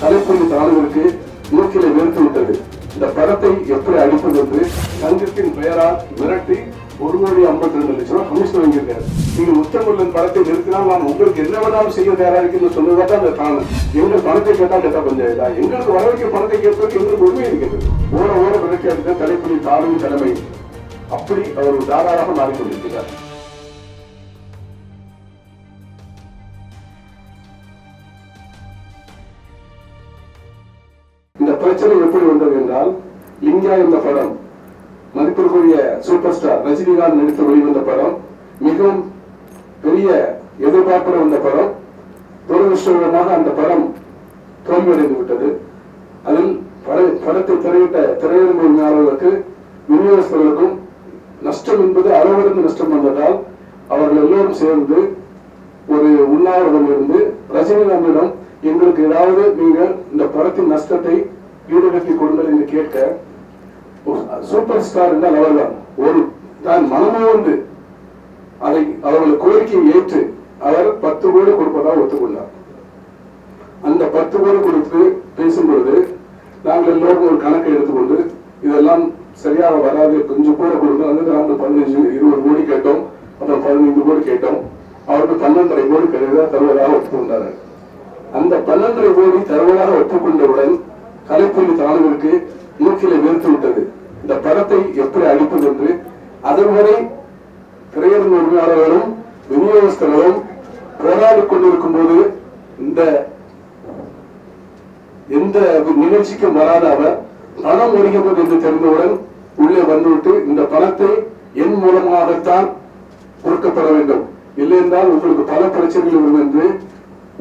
கலைப்புலி தானுவிற்கு மூக்கிலை வெறுத்து விட்டது. இந்த படத்தை எப்படி அடிப்பது என்று சங்கத்தின் பெயரால் மிரட்டி 1,52,00,000 கமிஷன் வாங்கியிருக்காரு. நீங்க உத்தமல்லன் படத்தை நிறுத்தினால் நான் உங்களுக்கு என்ன வேணாலும் செய்ய தயாரா இருக்குன்னு சொன்னதான் அந்த தானம். எங்கள் பணத்தை கேட்டா கேட்டா பஞ்சாயத்தா, எங்களுக்கு வரவைக்க பணத்தை கேட்பதற்கு எங்களுக்கு உரிமை இருக்கிறது. ஓட விரட்டி அடித்த கலைப்புலி தானுவின் தலைமை அப்படி அவர் தாராளமாக மாறிக்கொண்டிருக்கிறார். இந்த பிரச்சனை எப்படி வந்தது என்றால், லிங்கா என்ற படம் மதிப்பிற்குரிய சூப்பர் ஸ்டார் ரஜினிகாந்த் நடித்து வெளிவந்த படம், மிகவும் பெரிய எதிர்பார்ப்புடன் வந்த படம். துரதிருஷ்டவசமாக அந்த படம் தோல்வியடைந்து விட்டது. அதில் படத்தை திரையிட்ட திரையரங்கு உரிமையாளர்களுக்கு விநியோகஸ்தர்களுக்கும் நஷ்டம் என்பது அளவிலிருந்து நஷ்டம் வந்ததால் அவர்கள் எல்லோரும் சேர்ந்து ஒரு உண்ணாவிரதம் இருந்து ரஜினிகாந்திடம் எங்களுக்கு ஏதாவது நீங்கள் இந்த படத்தின் நஷ்டத்தை ஈடுகட்டி கொடுங்கள் என்று கேட்க, சூப்பர் ஸ்டார் என்றால் அவர்தான் ஒரு தான் மனமும் வந்து அதை அவர்கள் கோரிக்கையை ஏற்று அவர் 10 கோடி கொடுப்பதாக ஒத்துக்கொண்டார். அந்த 10 கோடி கொடுத்து பேசும் பொழுது நாங்கள் எல்லோரும் ஒரு கணக்கை எடுத்துக்கொண்டு இதெல்லாம் சரியாக வராது, கொஞ்சம் கூட கொடுங்க. அந்த 15-20 கோடி கேட்டோம், அப்புறம் 15 கோடி கேட்டோம். அவருக்கு 12.5 கோடி தருவதாக ஒப்புக்கொண்டார்கள். அந்த 12.5 கோடி தருவதாக ஒப்புக்கொண்டவுடன் கலைப்புலி தானுவிற்கு மூக்கிலை வெறுத்து விட்டது. இந்த படத்தை எப்படி அழிப்பது என்று அதுவரை திரையரங்கு உரிமையாளர்களும் விநியோகஸ்தர்களும் போராடி கொண்டிருக்கும் போது எந்த நிகழ்ச்சிக்கும் வராத அவர் பணம் ஒடுகிறது என்று தெரிந்தவுடன் உள்ளே வந்துவிட்டு இந்த பணத்தை என் மூலமாகத்தான் கொடுக்கப்பட வேண்டும், இல்லை என்றால் உங்களுக்கு பல பிரச்சனைகள் வரும் என்று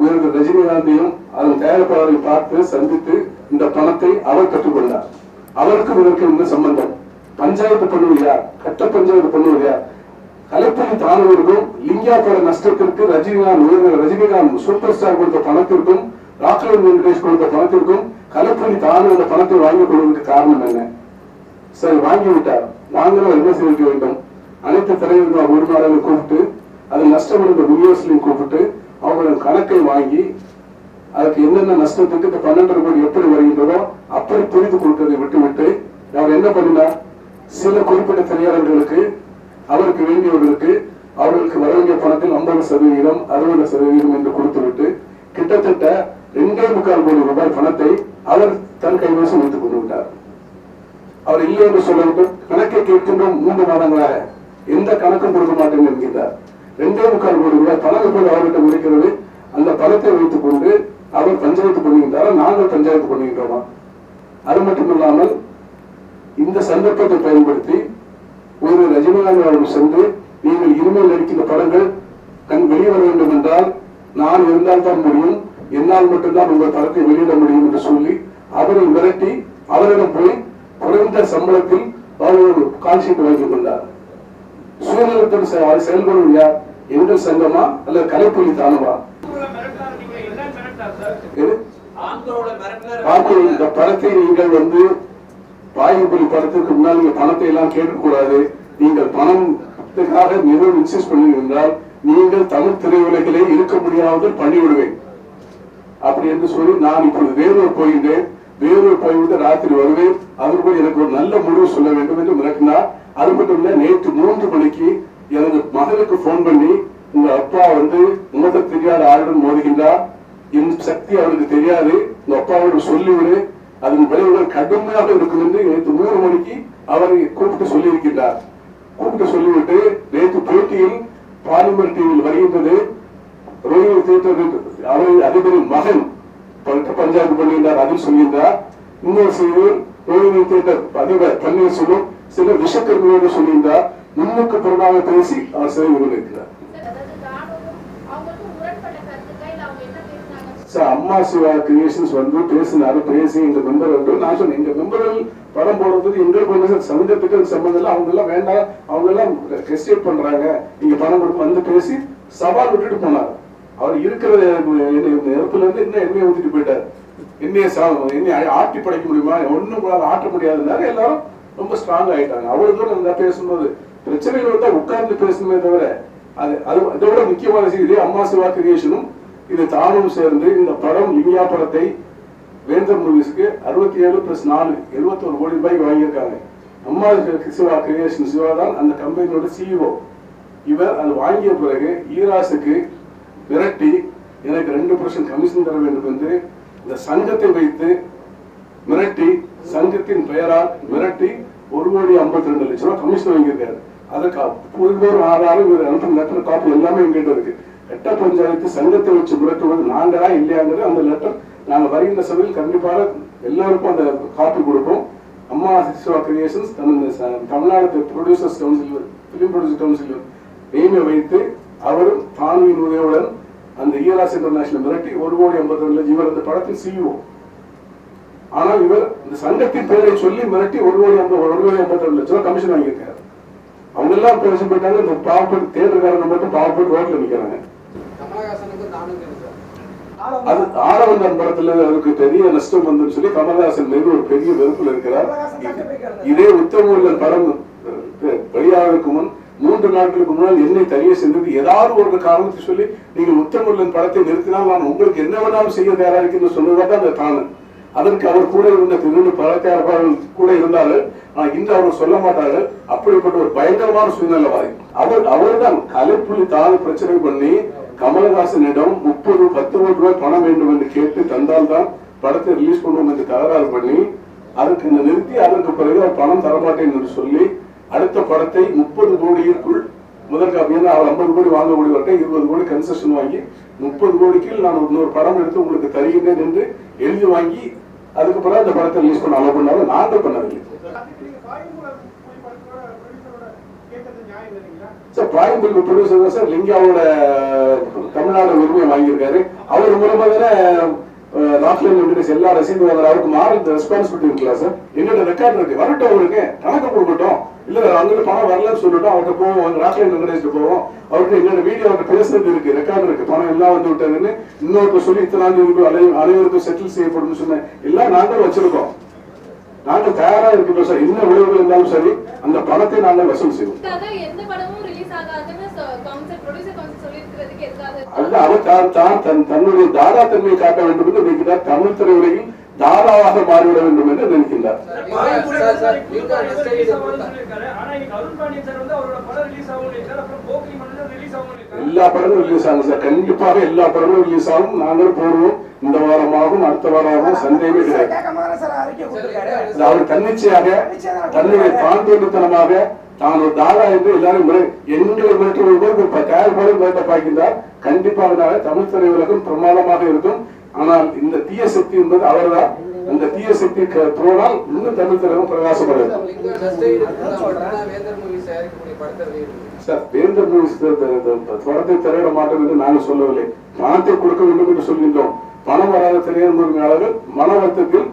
உயர்ந்த ரஜினிகாந்தையும் அதன் தயாரிப்பாளரை பார்த்து சந்தித்து இந்த பணத்தை அவர் பெற்றுக்கொண்டார். அவருக்கும் இதற்கு இந்த சம்பந்தம். பஞ்சாயத்து பண்ணுவதா, கட்ட பஞ்சாயத்து பண்ணுவதா, கலைப்புலி தானுவிற்கும் லிங்கா பட நஷ்டத்திற்கு ரஜினிகாந்த் சூப்பர் ஸ்டார் கொடுத்த பணத்திற்கும் ராக்லின் வெங்கடேஷ் கொடுத்த பணத்திற்கும் கலைப்புலி தானு அந்த பணத்தை வாங்கிக் கொள்வதற்கு காரணம் என்ன? சரி, வாங்கிவிட்டார். வாங்கலாம் என்ன செய்ய வேண்டும்? அனைத்து திரையரங்கு உரிமையாளர்களை கூப்பிட்டு அதில் நஷ்டம் இருந்த விநியோகஸ்தலையும் கூப்பிட்டு அவர்களின் கணக்கை வாங்கி அதுக்கு என்னென்ன நஷ்டத்துக்கு இந்த 12.5 கோடி எப்படி வருகின்றதோ அப்படி புரிந்து கொடுக்கிறதை விட்டுவிட்டு அவர் என்ன பண்ணினார்? சில குறிப்பிட்ட திரையரங்குகளுக்கு அவருக்கு வேண்டியவர்களுக்கு அவர்களுக்கு வர வேண்டிய பணத்தில் 50%, 60% என்று கொடுத்துவிட்டு கிட்டத்தட்ட 2.25 கோடி ரூபாய் பணத்தை அவர் தன் கைவசம் வைத்துக் கொண்டு விட்டார். அவர் இல்லை என்று சொல்லிவிட்டு கணக்கை கேட்கின்றோம் 3 மாதங்களாக எந்த கணக்கும் கொடுக்க மாட்டேன் என்கிறார். 2.25 கோடி ரூபாய் பணம் போது அவர்கிட்ட முடிக்கிறது. அந்த பணத்தை வைத்துக் கொண்டு அவர் பஞ்சாயத்து பண்ணுகின்றாரா, நாங்கள் பஞ்சாயத்து பண்ணுகின்றோமா? அது மட்டுமில்லாமல் இந்த சந்தர்ப்பத்தை பயன்படுத்தி ஒரு ரஜினிகாந்த் அவர்கள் சென்று நீங்கள் இனிமேல் நடிக்கின்ற படங்கள் வெளிவர வேண்டும் என்றால் நான் இருந்தால் தான் முடியும், என்னால் மட்டும்தான் உங்கள் படத்தை வெளியிட முடியும் என்று சொல்லி அவரை மிரட்டி அவரிடம் போய் குறைந்த சம்பளத்தில் அவர் கால்ஷீட் வாங்கிக் கொண்டார். சுயநலத்தோடு செயல்படும் யார்? எங்கள் சங்கமா அல்ல கலைப்புலி தானுவா? இந்த படத்தை நீங்கள் பாகுபலி படத்திற்கு முன்னால் நீங்க பணத்தை எல்லாம் கேட்கக்கூடாது, நீங்கள் பணத்துக்காக மிகவும் இன்சிஸ்ட் பண்ணியிருந்தால் நீங்கள் தமிழ் திரையுலகிலே இருக்க முடியாமல் பண்ணிவிடுவேன் அப்படி என்று சொல்லி நான் இப்பொழுது வேலூர் போகின்றேன். வேலூர் போய்விட்டு ராத்திரி வருவேன், அதற்கு எனக்கு ஒரு நல்ல முடிவு சொல்ல வேண்டும் என்று மிரட்டினார். அது மட்டும் இல்ல, நேற்று 3 மணிக்கு எனது மகனுக்கு போன் பண்ணி உங்க அப்பா முகத்தை தெரியாத ஆளுடன் மோதுகின்றார், என் சக்தி அவருக்கு தெரியாது, உங்க அப்பாவோடு சொல்லிவிடு, அதன் விளைவுகள் கடுமையாக இருக்கும் என்று நேற்று 3 மணிக்கு அவரை கூப்பிட்டு சொல்லியிருக்கின்றார். கூப்பிட்டு சொல்லிவிட்டு நேற்று பேட்டியில் பாலிமர் டிவியில் வருகின்றது, ரோஹிணி தியேட்டர் அதிபரின் மகன் பஞ்சாயத்து பண்ணுகின்றார், அதில் சொல்கின்றார். இன்னொரு செய்தியில் ரோஹிணி தியேட்டர் அதிபர் பன்னீர்செல்வம் சில விஷக்கருமையோடு சொல்கின்றார். முன்னுக்கு புறமாக பேசி அவர் சிறை கொண்டிருக்கிறார். அம்மா சிவா கிரியேஷன்ஸ் பேசினாரு, பேசி எங்க மெம்பர்கள், நான் சொன்னேன் எங்க மெம்பர்கள் படம் போடுறதுக்கு எங்களுக்கு சமூகத்துக்கு சம்பந்தம் இல்லை, அவங்க எல்லாம் வேண்டாம், அவங்க எல்லாம் ரெஸ்ட்ரிக்ட் பண்றாங்க, நீங்க பணம் கொடுத்து பேசி சவால் விட்டுட்டு போனார். அவர் இருக்கிற நெருப்புல இருந்து இன்னும் எண்ணெயை ஊத்திட்டு போயிட்டார். எண்ணெயை ஆட்டி படைக்க முடியுமா? ஒண்ணும் ஆட்ட முடியாதுனால எல்லாரும் ரொம்ப ஸ்ட்ராங் ஆயிட்டாங்க. அவ்வளவு தூரம் பேசும்போது பிரச்சனைகள் வந்தா உட்கார்ந்து பேசணுமே தவிர அதை விட முக்கியமான செய்தி அம்மா சிவா கிரியேஷனும் இது தானும் சேர்ந்து இந்த படம் லிங்கா படத்தை வேந்தர் மூவிஸ்க்கு 67+4 71 கோடி ரூபாய் வாங்கியிருக்காங்க. அம்மா சிவா கிரியேஷன் சிவா தான் அந்த கம்பெனியோட சிஇஓ. இவர் அது வாங்கிய பிறகு ஈராஸுக்கு மிரட்டி எனக்கு 2% கமிஷன் தர வேண்டும் என்று இந்த சங்கத்தை வைத்து மிரட்டி, சங்கத்தின் பெயரால் மிரட்டி 1,52,00,000 ரூபாய் கமிஷன் வாங்கியிருக்காரு. அதற்கு ஒரு ஆதாரம் இவர் அனுப்பும் லெட்டர் காப்பி எல்லாமே எங்கிட்ட இருக்கு. கட்ட பஞ்சாயத்து சங்கத்தை வச்சு மிரட்டுவது நாங்களா இல்லையாங்கிறது அந்த லெட்டர் நாங்கள் வருகின்ற சபையில் கண்டிப்பாக எல்லாருக்கும் அந்த காப்பி கொடுப்போம். Amma Siva creations Tamil Nadu producers council, film producer council நேமை வைத்து அவரும் தானுவின் உதவியுடன் அந்த ஈராஸ் இன்டர்நேஷனல் மிரட்டி 1,52,00,000 இவர் அந்த படத்தின் சிஇஓ. ஆனால் இவர் இந்த சங்கத்தின் பெயரை சொல்லி மிரட்டி 1,52,00,000 ரூபாய் கமிஷன் வாங்கியிருக்காரு. அவங்க எல்லாம் பேச போயிட்டாங்க. இந்த பாவப்பட்டு தேர்தல்காரங்க மட்டும் பாவப்பட்டு ரோட்ல நிக்கிறாங்க. அது ஆளவந்தான் படத்துல அவருக்கு பெரிய நஷ்டம் வந்து சொல்லி கமல்ஹாசன் மீது ஒரு பெரிய வெறுப்புல இருக்கிறார். இதே உத்தமூர்லன் படம் வெளியாவதற்கு முன் 3 நாட்களுக்கு முன்னால் என்னை தனியே சென்றது ஏதாவது ஒரு காரணத்தை சொல்லி நீங்கள் உத்தமூர்லன் படத்தை நிறுத்தினால் நான் உங்களுக்கு என்ன வேணாலும் செய்ய தயாரா இருக்குன்னு சொன்னதான் அந்த தானு. அதற்கு அவர் கூட இருந்த திருநெல்வேலி பழக்காரர்கள் கூட இருந்தார்கள். ஆனா இன்று அவர் சொல்ல மாட்டார்கள். அப்படிப்பட்ட ஒரு பயங்கரமான சூழ்நிலைவாதி அவர் தான் கலைப்புலி தானு பிரச்சனை பண்ணி கமலஹாசனிடம் 10 கோடி ரூபாய் பணம் வேண்டும் என்று கேட்டு தந்தால்தான் படத்தை ரிலீஸ் பண்ணுவோம் என்று தகராறு பண்ணி அதற்கு நிறுத்தி அதற்கு பிறகு அவர் பணம் தரமாட்டேன் என்று சொல்லி அடுத்த படத்தை 30 கோடிக்குள் முதல் காப்பியா அவர் 50 கோடி வாங்க முடிவட்ட 20 கோடி கன்செஷன் வாங்கி 30 கோடிக்கு நான் இன்னொரு படம் எடுத்து உங்களுக்கு தருகின்றேன் என்று எழுதி வாங்கி அதுக்கு பிறகு அந்த படத்தை ரிலீஸ் பண்ண அலோ பண்ணாலும் நாங்கள் பண்ணவில்லை. பாயம்புல் ப்ரொடியூசர் தான் சார் லிங்காவோட தமிழ்நாடு உரிமையை வாங்கியிருக்காரு. அவர் மூலமா தானே ராக்லைன் வெங்கடேஷ் எல்லா ரசீது வாங்குற அவருக்கு மாறல் ரெஸ்பான்சிபிலிட்டி இருக்குல்ல சார். எங்கிட்ட ரெக்கார்ட் இருக்கு, வரட்டும் அவருக்கு கணக்கு கொடுக்கட்டும். இல்ல அங்கிட்டு பணம் வரலன்னு சொல்லிட்டோம் அவர்கிட்ட போவோம், ராக்லைன் வெங்கடேஷ்க்கு போவோம். அவருக்கு எங்களோட வீடியோ அவர்கிட்ட பேசுறது இருக்கு, ரெக்கார்டு இருக்கு. பணம் எல்லாம் வந்து விட்டதுன்னு இன்னொருத்தர் சொல்லி இத்தனை அனைவருக்கும் செட்டில் செய்யப்படும் சொன்ன எல்லாம் நாங்கள் வச்சிருக்கோம். நாங்கள் தயாரா இருக்கிறோம் சார். என்ன விளைவுகள் இருந்தாலும் சரி அந்த பணத்தை நாங்கள் வசூல் செய்வோம். தன்னுடைய தாரா தன்மையை காட்ட வேண்டும் என்று நினைக்கிறார். தமிழ் திரையுலகில் தாராவாக மாறிவிட வேண்டும் என்று நினைக்கின்றார். எல்லா படமும் ரிலீஸ் ஆகும் சார். கண்டிப்பாக எல்லா படமும் ரிலீஸ் ஆகும். நாங்களும் போடுவோம். இந்த வாரமாகவும் அடுத்த வாரமாகவும் சந்தேகமே கிடையாது. அவர் தன்னிச்சையாக தன்னுடைய தாந்தோட்டத்தனமாக தான் ஒரு தாரா என்று எல்லாரும் எங்களை மிரட்டுவது தயாரிப்பாளர் மிரட்ட பார்க்கின்றார். கண்டிப்பாக தமிழ் திரையுலகம் பிரமாதமாக இருக்கும். ஆனால் இந்த தீய சக்தி என்பது அவர்தான். அந்த தீய சக்தி போனால் இன்னும் தமிழ் திரையுலகம் பிரகாசப்படும் சார். வேந்தர் மூவிஸ் படத்தை திரையிட மாட்டோம் என்று நாங்கள் சொல்லவில்லை. பணத்தை கொடுக்க வேண்டும் என்று சொல்கின்றோம். பணம் வராத திரையுரிமையாளர்கள் மன வருத்தத்தில்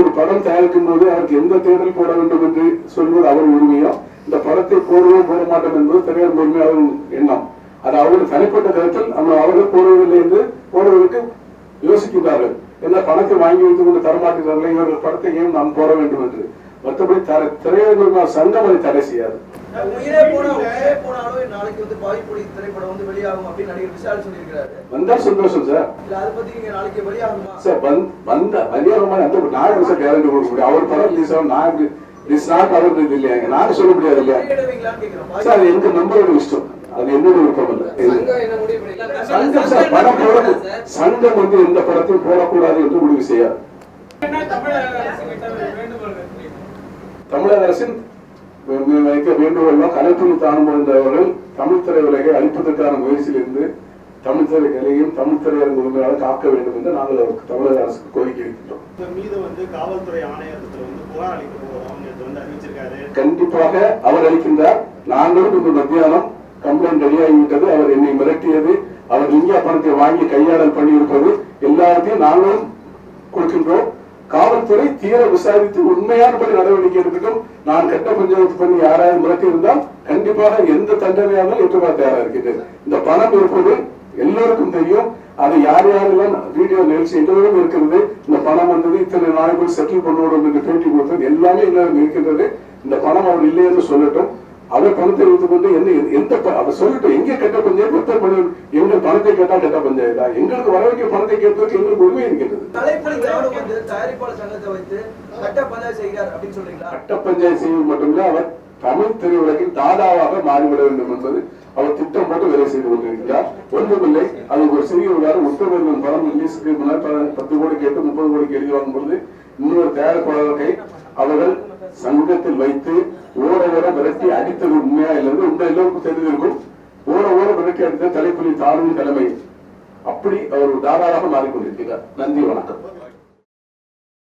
ஒரு படம் தயாரிக்கும் போது அவருக்கு எந்த தேர்தல் போட வேண்டும் என்று சொல்வது அவர் உரிமையோ, இந்த படத்தை போடுவோம் போட மாட்டோம் என்பது திரையுரிமை உரிமையாளர் எண்ணம். அது அவர்கள் தனிப்பட்ட கருத்தில் அவர்கள் போடுவதில்லை என்று போடுவதற்கு யோசிக்கின்றார்கள். என்ன பணத்தை வாங்கி வைத்துக் கொண்டு தரமாட்டார்கள், இவர்கள் படத்தை ஏன் நாம் போட வேண்டும் என்று. மற்றபடி திரையுரிமை சங்கம் அதை தடை செய்யாது. வந்தா சந்தோஷம் சார். கேரண்டி கொடுக்க முடியும். அவர் படம் ரிலீஸ் ஆகும். நாங்க சொல்ல முடியாது இல்லையா சார். எங்க நம்பரோட இஷ்டம், அது என்னோட விருப்பம் இல்ல. சங்கம் சார் படம் போட சங்கம் வந்து எந்த படத்தையும் போடக்கூடாது என்று முடிவு செய்யாது. தமிழக அரசின் வைக்க வேண்டுகோள் கலைப்புலி தானும் தமிழ் திரையுலகை அழிப்பதற்கான முயற்சியில் இருந்து தமிழ் திரைகளையும் தமிழ் திரையரங்கு உரிமையாளர் காக்க வேண்டும் என்று நாங்கள் தமிழக அரசுக்கு கோரிக்கை வைக்கின்றோம். காவல்துறை ஆணையத்தில் புகார் அறிவிச்சிருக்காரு. கண்டிப்பாக அவர் அளிக்கின்றார். நாங்களும் இன்று மத்தியானம் கம்ப்ளைண்ட் ரெடியாகிவிட்டது. அவர் என்னை மிரட்டியது, அவர் இந்தியா பணத்தை வாங்கி கையாடல் பண்ணியிருப்பது எல்லாத்தையும் நாங்களும் கொடுக்கின்றோம். காவல்துறை தீர விசாரித்து உண்மையானபடி நடவடிக்கை எடுக்கட்டும். நான் கட்ட பஞ்சாயத்து பண்ணி யாராவது மிரட்டி இருந்தால் கண்டிப்பாக எந்த தண்டனையாலும் ஏற்றுக்கொள்ள தயாரா இருக்கின்றது. இந்த பணம் இருப்பது எல்லோருக்கும் தெரியும். அது யார் யாரெல்லாம் வீடியோ நிகழ்ச்சி எல்லோரும் இருக்கிறது. இந்த பணம் வந்தது, இத்தனை நாளைக்குள் செட்டில் பண்ணுவோம் என்று பேட்டி கொடுத்தது எல்லாமே எல்லாரும் இருக்கின்றது. இந்த பணம் அவர் இல்லை என்று சொல்லட்டும். அவர் பணத்தை வைத்துக் கொண்டு என்ன எந்த அவர் சொல்லிட்டு எங்கே கட்ட பஞ்சாயத்து எங்கள் பணத்தை கேட்டா கட்ட பஞ்சாயத்தா? எங்களுக்கு வர வேண்டிய பணத்தை கேட்பதற்கு எங்களுக்கு உரிமை இருக்கின்றது. தயாரிப்பாளர் சங்கத்தை வைத்து கட்ட பஞ்சாயத்து செய்கிறார் அப்படின்னு சொல்றீங்களா? கட்ட பஞ்சாயத்து செய்வது மட்டுமில்ல, அவர் தமிழ் திரையுலகில் தாதாவாக மாறிவிட வேண்டும் என்பது அவர் திட்டம் போட்டு வேலை செய்து கொண்டிருக்கிறார். ஒன்றுமில்லை, அது ஒரு சிறிய உதாரணம். உத்தரவேந்தன் படம் ரிலீஸுக்கு முன்னால் 10 கோடி கேட்டு 30 கோடிக்கு எழுதி வாங்கும் பொழுது இன்னொரு தயாரிப்பாளர்களை அவர்கள் சங்கத்தில் வைத்து ஓர விரட்டி அடித்தது உண்மையா இல்லது உங்க எல்லோருக்கும் தெரிந்திருக்கும். ஓர விரட்டி அடித்த தலைப்புலி தாரும் தலைமை. அப்படி அவர் தாராளமாக மாறிக்கொண்டிருக்கிறார். நன்றி, வணக்கம்.